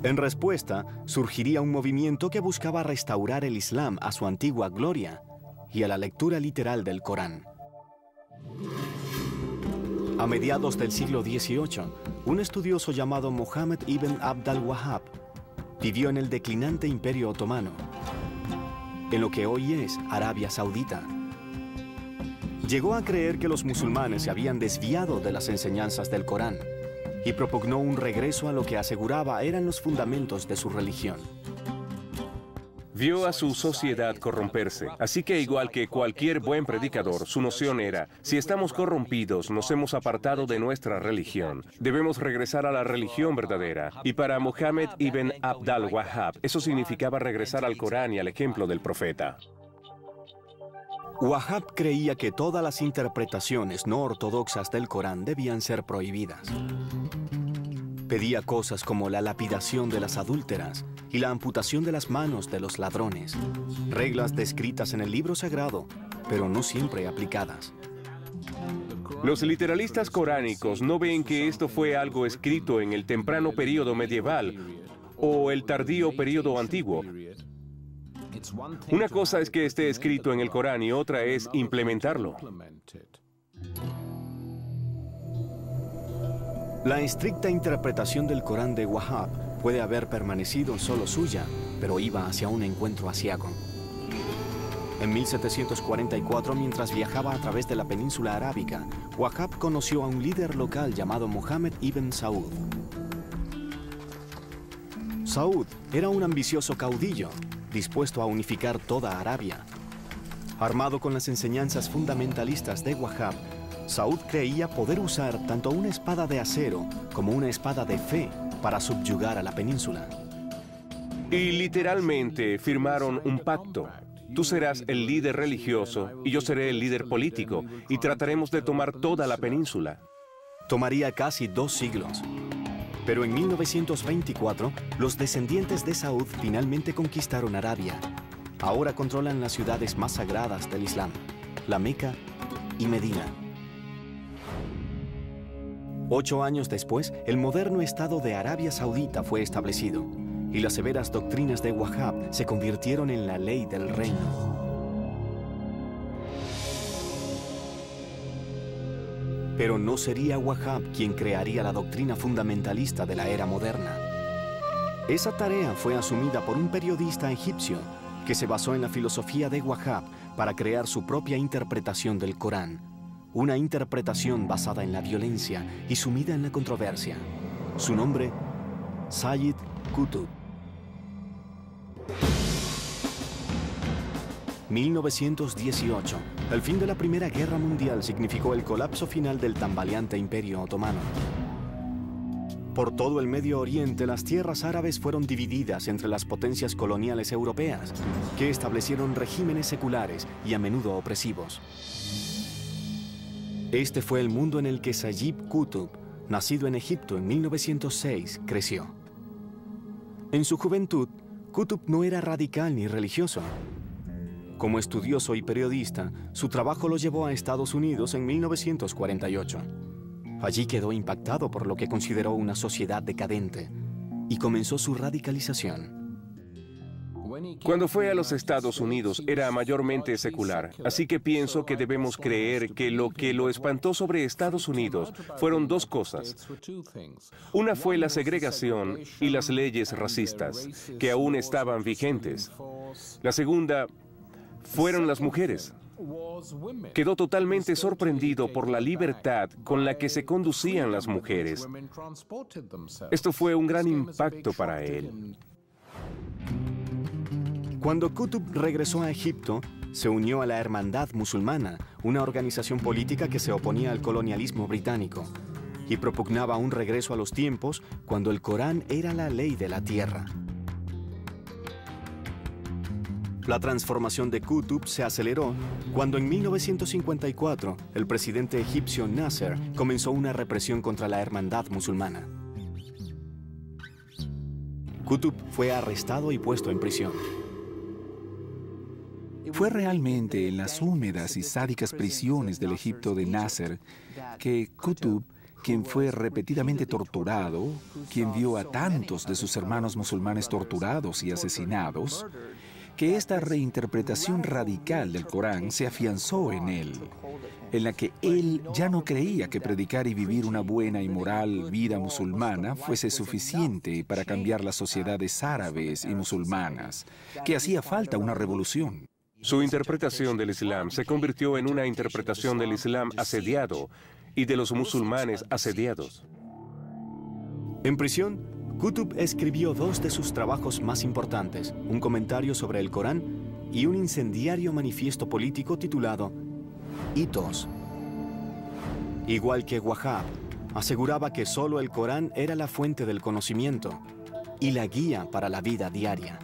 En respuesta, surgiría un movimiento que buscaba restaurar el Islam a su antigua gloria y a la lectura literal del Corán. A mediados del siglo XVIII, un estudioso llamado Muhammad ibn Abd al-Wahhab vivió en el declinante Imperio Otomano, en lo que hoy es Arabia Saudita. Llegó a creer que los musulmanes se habían desviado de las enseñanzas del Corán y propugnó un regreso a lo que aseguraba eran los fundamentos de su religión. Vio a su sociedad corromperse, así que igual que cualquier buen predicador, su noción era, si estamos corrompidos, nos hemos apartado de nuestra religión. Debemos regresar a la religión verdadera. Y para Muhammad ibn Abd al-Wahhab, eso significaba regresar al Corán y al ejemplo del profeta. Wahhab creía que todas las interpretaciones no ortodoxas del Corán debían ser prohibidas. Pedía cosas como la lapidación de las adúlteras y la amputación de las manos de los ladrones, reglas descritas en el libro sagrado, pero no siempre aplicadas. Los literalistas coránicos no ven que esto fue algo escrito en el temprano período medieval o el tardío período antiguo. Una cosa es que esté escrito en el Corán y otra es implementarlo. La estricta interpretación del Corán de Wahhab puede haber permanecido solo suya, pero iba hacia un encuentro aciago. En 1744, mientras viajaba a través de la península arábica, Wahhab conoció a un líder local llamado Muhammad ibn Saud. Saud era un ambicioso caudillo, dispuesto a unificar toda Arabia. Armado con las enseñanzas fundamentalistas de Wahhab, Saud creía poder usar tanto una espada de acero como una espada de fe para subyugar a la península. Y literalmente firmaron un pacto. Tú serás el líder religioso y yo seré el líder político y trataremos de tomar toda la península. Tomaría casi 2 siglos. Pero en 1924, los descendientes de Saud finalmente conquistaron Arabia. Ahora controlan las ciudades más sagradas del Islam, la Meca y Medina. 8 años después, el moderno Estado de Arabia Saudita fue establecido y las severas doctrinas de Wahhab se convirtieron en la ley del reino. Pero no sería Wahhab quien crearía la doctrina fundamentalista de la era moderna. Esa tarea fue asumida por un periodista egipcio que se basó en la filosofía de Wahhab para crear su propia interpretación del Corán. Una interpretación basada en la violencia y sumida en la controversia. Su nombre, Sayyid Qutb. 1918. El fin de la Primera Guerra Mundial significó el colapso final del tambaleante Imperio Otomano. Por todo el Medio Oriente, las tierras árabes fueron divididas entre las potencias coloniales europeas, que establecieron regímenes seculares y a menudo opresivos. Este fue el mundo en el que Sayyid Qutb, nacido en Egipto en 1906, creció. En su juventud, Qutb no era radical ni religioso. Como estudioso y periodista, su trabajo lo llevó a Estados Unidos en 1948. Allí quedó impactado por lo que consideró una sociedad decadente y comenzó su radicalización. Cuando fue a los Estados Unidos era mayormente secular, así que pienso que debemos creer que lo espantó sobre Estados Unidos fueron 2 cosas. Una fue la segregación y las leyes racistas, que aún estaban vigentes. La segunda fueron las mujeres. Quedó totalmente sorprendido por la libertad con la que se conducían las mujeres. Esto fue un gran impacto para él. Cuando Qutb regresó a Egipto, se unió a la Hermandad Musulmana, una organización política que se oponía al colonialismo británico, y propugnaba un regreso a los tiempos cuando el Corán era la ley de la tierra. La transformación de Qutb se aceleró cuando en 1954 el presidente egipcio Nasser comenzó una represión contra la Hermandad Musulmana. Qutb fue arrestado y puesto en prisión. Fue realmente en las húmedas y sádicas prisiones del Egipto de Nasser que Qutb quien fue repetidamente torturado, quien vio a tantos de sus hermanos musulmanes torturados y asesinados, que esta reinterpretación radical del Corán se afianzó en él, en la que él ya no creía que predicar y vivir una buena y moral vida musulmana fuese suficiente para cambiar las sociedades árabes y musulmanas, que hacía falta una revolución. Su interpretación del Islam se convirtió en una interpretación del Islam asediado y de los musulmanes asediados. En prisión, Qutb escribió dos de sus trabajos más importantes, un comentario sobre el Corán y un incendiario manifiesto político titulado Hitos. Igual que Wahhab, aseguraba que solo el Corán era la fuente del conocimiento y la guía para la vida diaria.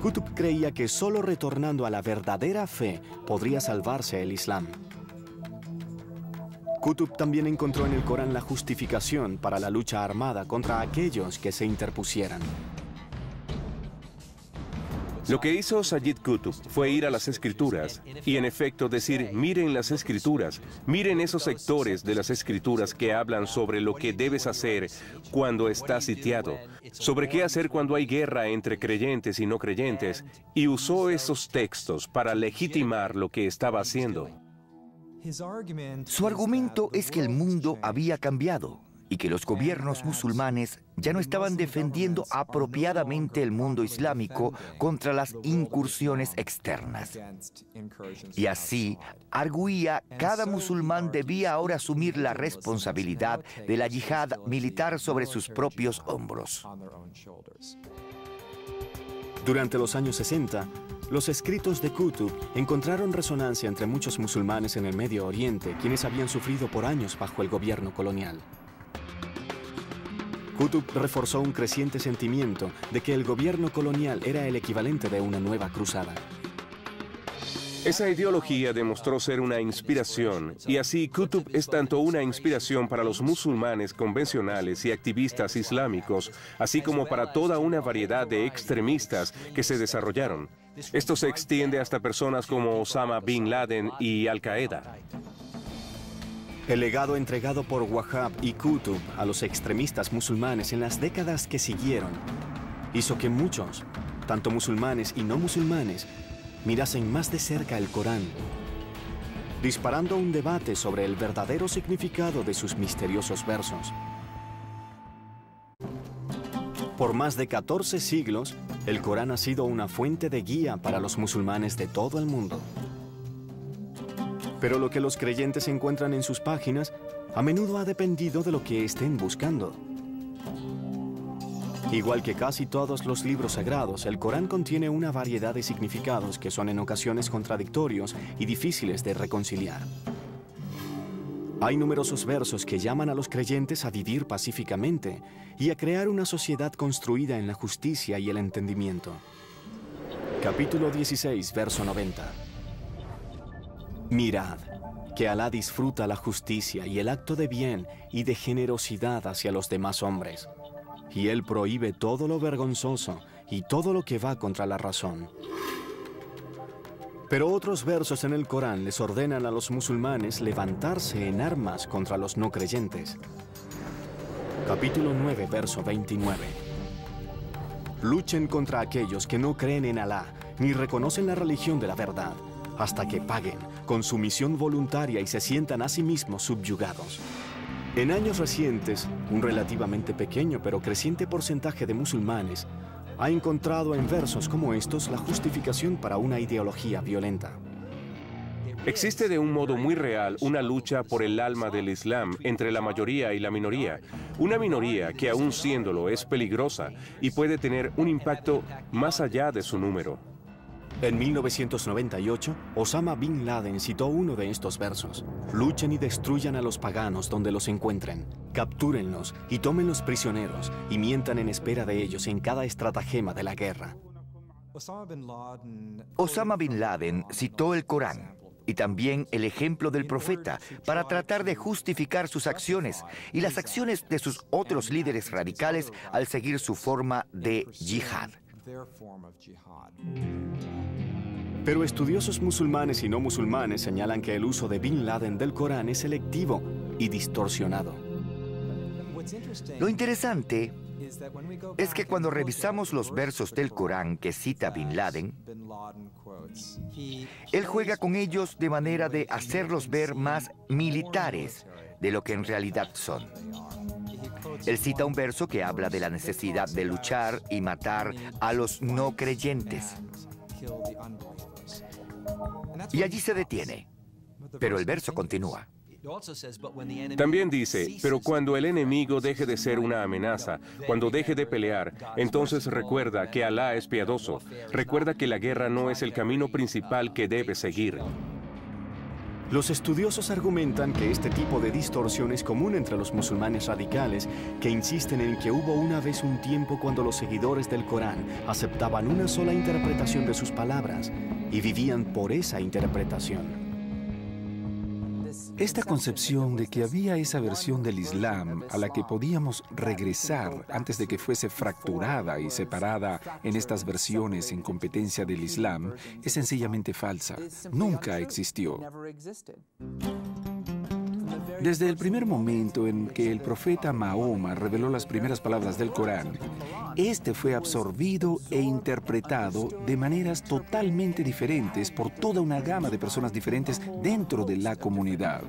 Qutb creía que solo retornando a la verdadera fe podría salvarse el Islam. Qutb también encontró en el Corán la justificación para la lucha armada contra aquellos que se interpusieran. Lo que hizo Sayyid Qutb fue ir a las Escrituras y en efecto decir, miren las Escrituras, miren esos sectores de las Escrituras que hablan sobre lo que debes hacer cuando estás sitiado, sobre qué hacer cuando hay guerra entre creyentes y no creyentes, y usó esos textos para legitimar lo que estaba haciendo. Su argumento es que el mundo había cambiado y que los gobiernos musulmanes ya no estaban defendiendo apropiadamente el mundo islámico contra las incursiones externas. Y así, arguía, cada musulmán debía ahora asumir la responsabilidad de la yihad militar sobre sus propios hombros. Durante los años 60, los escritos de Qutb encontraron resonancia entre muchos musulmanes en el Medio Oriente, quienes habían sufrido por años bajo el gobierno colonial. Qutb reforzó un creciente sentimiento de que el gobierno colonial era el equivalente de una nueva cruzada. Esa ideología demostró ser una inspiración, y así Qutb es tanto una inspiración para los musulmanes convencionales y activistas islámicos, así como para toda una variedad de extremistas que se desarrollaron. Esto se extiende hasta personas como Osama Bin Laden y Al-Qaeda. El legado entregado por Wahhab y Qutb a los extremistas musulmanes en las décadas que siguieron hizo que muchos, tanto musulmanes y no musulmanes, mirasen más de cerca el Corán, disparando un debate sobre el verdadero significado de sus misteriosos versos. Por más de 14 siglos, el Corán ha sido una fuente de guía para los musulmanes de todo el mundo. Pero lo que los creyentes encuentran en sus páginas a menudo ha dependido de lo que estén buscando. Igual que casi todos los libros sagrados, el Corán contiene una variedad de significados que son en ocasiones contradictorios y difíciles de reconciliar. Hay numerosos versos que llaman a los creyentes a vivir pacíficamente y a crear una sociedad construida en la justicia y el entendimiento. Capítulo 16, verso 90. Mirad, que Alá disfruta la justicia y el acto de bien y de generosidad hacia los demás hombres. Y Él prohíbe todo lo vergonzoso y todo lo que va contra la razón. Pero otros versos en el Corán les ordenan a los musulmanes levantarse en armas contra los no creyentes. Capítulo 9, verso 29. Luchen contra aquellos que no creen en Alá ni reconocen la religión de la verdad, hasta que paguen con sumisión voluntaria y se sientan a sí mismos subyugados. En años recientes, un relativamente pequeño pero creciente porcentaje de musulmanes ha encontrado en versos como estos la justificación para una ideología violenta. Existe de un modo muy real una lucha por el alma del Islam entre la mayoría y la minoría. Una minoría que, aún siéndolo, es peligrosa y puede tener un impacto más allá de su número. En 1998, Osama Bin Laden citó uno de estos versos. Luchen y destruyan a los paganos donde los encuentren. Captúrenlos y tómenlos prisioneros y mientan en espera de ellos en cada estratagema de la guerra. Osama Bin Laden citó el Corán y también el ejemplo del profeta para tratar de justificar sus acciones y las acciones de sus otros líderes radicales al seguir su forma de yihad. Pero estudiosos musulmanes y no musulmanes señalan que el uso de Bin Laden del Corán es selectivo y distorsionado. Lo interesante es que cuando revisamos los versos del Corán que cita Bin Laden, él juega con ellos de manera de hacerlos ver más militares de lo que en realidad son. Él cita un verso que habla de la necesidad de luchar y matar a los no creyentes. Y allí se detiene, pero el verso continúa. También dice, pero cuando el enemigo deje de ser una amenaza, cuando deje de pelear, entonces recuerda que Alá es piadoso. Recuerda que la guerra no es el camino principal que debes seguir. Los estudiosos argumentan que este tipo de distorsión es común entre los musulmanes radicales, que insisten en que hubo una vez un tiempo cuando los seguidores del Corán aceptaban una sola interpretación de sus palabras y vivían por esa interpretación. Esta concepción de que había esa versión del Islam a la que podíamos regresar antes de que fuese fracturada y separada en estas versiones en competencia del Islam es sencillamente falsa. Nunca existió. Desde el primer momento en que el profeta Mahoma reveló las primeras palabras del Corán, este fue absorbido e interpretado de maneras totalmente diferentes por toda una gama de personas diferentes dentro de la comunidad.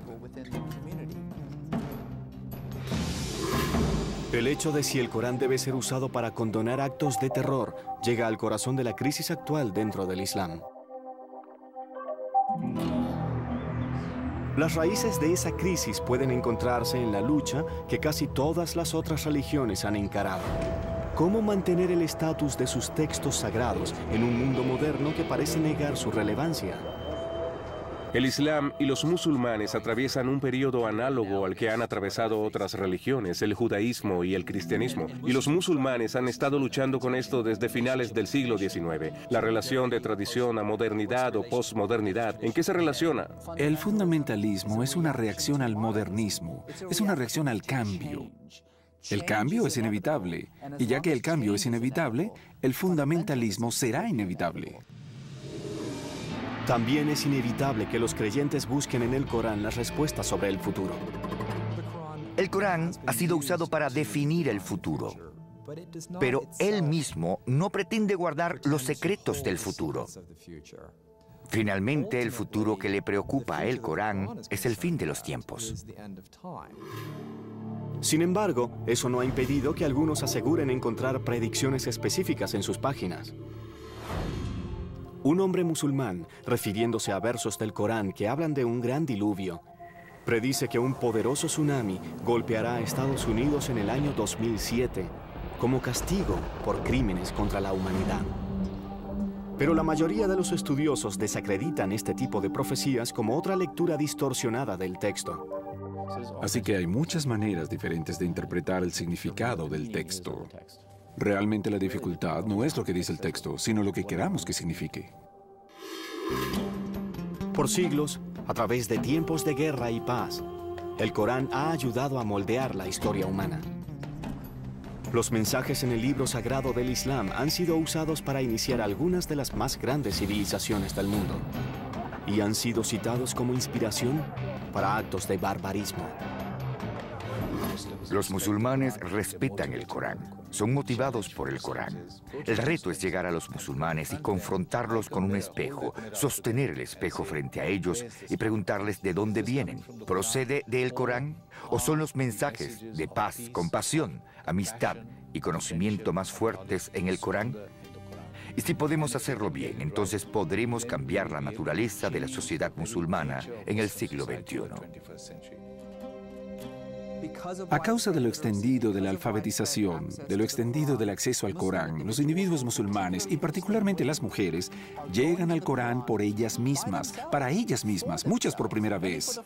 El hecho de si el Corán debe ser usado para condonar actos de terror llega al corazón de la crisis actual dentro del Islam. Las raíces de esa crisis pueden encontrarse en la lucha que casi todas las otras religiones han encarado. ¿Cómo mantener el estatus de sus textos sagrados en un mundo moderno que parece negar su relevancia? El Islam y los musulmanes atraviesan un periodo análogo al que han atravesado otras religiones, el judaísmo y el cristianismo. Y los musulmanes han estado luchando con esto desde finales del siglo XIX. La relación de tradición a modernidad o posmodernidad, ¿en qué se relaciona? El fundamentalismo es una reacción al modernismo, es una reacción al cambio. El cambio es inevitable, y ya que el cambio es inevitable, el fundamentalismo será inevitable. También es inevitable que los creyentes busquen en el Corán las respuestas sobre el futuro. El Corán ha sido usado para definir el futuro, pero él mismo no pretende guardar los secretos del futuro. Finalmente, el futuro que le preocupa a el Corán es el fin de los tiempos. Sin embargo, eso no ha impedido que algunos aseguren encontrar predicciones específicas en sus páginas. Un hombre musulmán, refiriéndose a versos del Corán que hablan de un gran diluvio, predice que un poderoso tsunami golpeará a Estados Unidos en el año 2007 como castigo por crímenes contra la humanidad. Pero la mayoría de los estudiosos desacreditan este tipo de profecías como otra lectura distorsionada del texto. Así que hay muchas maneras diferentes de interpretar el significado del texto. Realmente la dificultad no es lo que dice el texto, sino lo que queramos que signifique. Por siglos, a través de tiempos de guerra y paz, el Corán ha ayudado a moldear la historia humana. Los mensajes en el libro sagrado del Islam han sido usados para iniciar algunas de las más grandes civilizaciones del mundo y han sido citados como inspiración para actos de barbarismo. Los musulmanes respetan el Corán, son motivados por el Corán. El reto es llegar a los musulmanes y confrontarlos con un espejo, sostener el espejo frente a ellos y preguntarles de dónde vienen. ¿Procede del Corán? ¿O son los mensajes de paz, compasión, amistad y conocimiento más fuertes en el Corán? Y si podemos hacerlo bien, entonces podremos cambiar la naturaleza de la sociedad musulmana en el siglo XXI. A causa de lo extendido de la alfabetización, de lo extendido del acceso al Corán, los individuos musulmanes, y particularmente las mujeres, llegan al Corán por ellas mismas, para ellas mismas, muchas por primera vez.